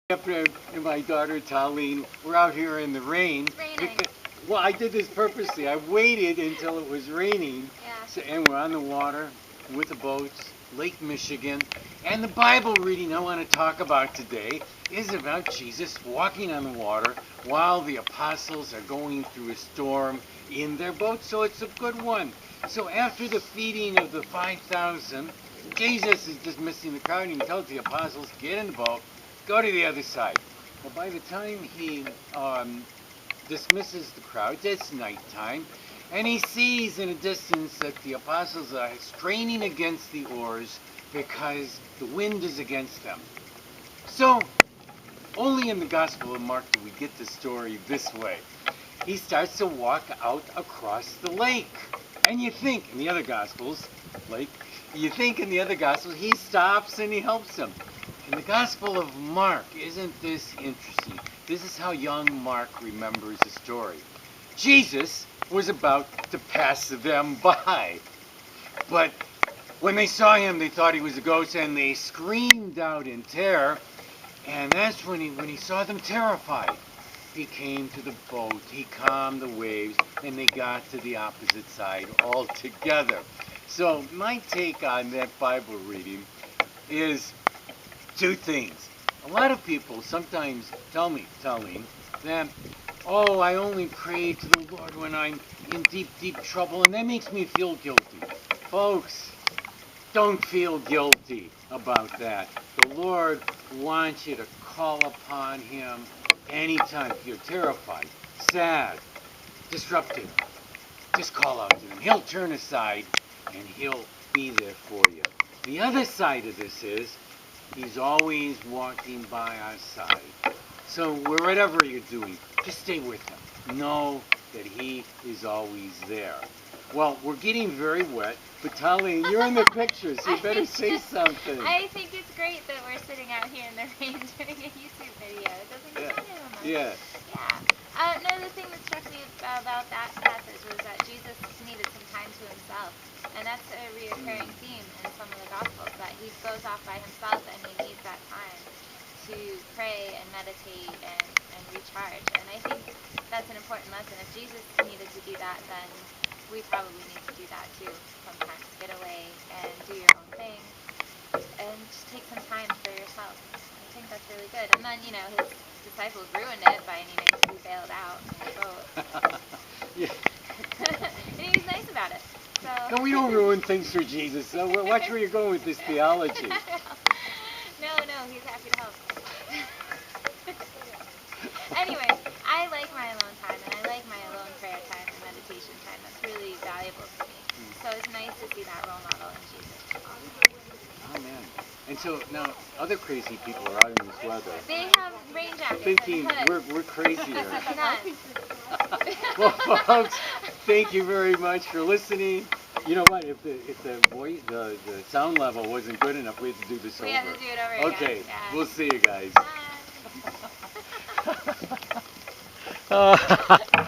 Yeprem and my daughter Talene, we're out here in the rain. It's raining. Well, I did this purposely. I waited until it was raining. Yeah. And we're on the water with the boats, Lake Michigan. And the Bible reading I want to talk about today is about Jesus walking on the water while the apostles are going through a storm in their boat. So it's a good one. So after the feeding of the 5,000, Jesus is dismissing the crowd and he tells the apostles, get in the boat, go to the other side. Well, by the time he dismisses the crowd, it's nighttime, and he sees in a distance that the apostles are straining against the oars because the wind is against them. So, only in the Gospel of Mark do we get the story this way. He starts to walk out across the lake. And you think in the other Gospels, he stops and he helps them. In the Gospel of Mark, isn't this interesting? This is how young Mark remembers the story. Jesus was about to pass them by. But when they saw him, they thought he was a ghost and they screamed out in terror. And that's when he saw them terrified. He came to the boat, he calmed the waves, and they got to the opposite side altogether. So my take on that Bible reading is two things. A lot of people sometimes tell me, Talene, that, oh, I only pray to the Lord when I'm in deep, deep trouble, and that makes me feel guilty. Folks, don't feel guilty about that. The Lord wants you to call upon Him anytime. If you're terrified, sad, disrupted, just call out to Him. He'll turn aside and He'll be there for you. The other side of this is He's always walking by our side. So wherever you're doing, just stay with Him. Know that He is always there. Well, we're getting very wet, but Talene, you're in the picture, so you better say something. I think it's great that we're sitting out here in the rain doing a YouTube video. It doesn't get sunny that much. Yeah. Yeah. No, the thing that struck me about that passage was that Jesus needed some time to himself. And that's a reoccurring theme in some of the Gospels, that he goes off by himself and he needs that time to pray and meditate and recharge. And I think that's an important lesson. If Jesus needed to do that, then we probably need to do that too sometimes. Get away and do your own thing and just take some time for yourself. I think that's really good. And then, his disciples ruined it by needing to be bailed out in the boat. Yeah. And he was nice about it. So. No, we don't ruin things for Jesus. So watch where you're going with this theology. No, he's happy to help. Anyway, I like my alone time, and I like my alone prayer time and meditation time. That's really valuable to me. So it's nice to see that role model in Jesus. Oh, man. And so now other crazy people are out in this weather. They have rain jackets. Thinking and hoods. we're crazier. Nuts. Well, folks, thank you very much for listening. You know what? If the sound level wasn't good enough, we have to do this over. We have to do it over again. Okay, Yeah. we'll see you guys. Bye.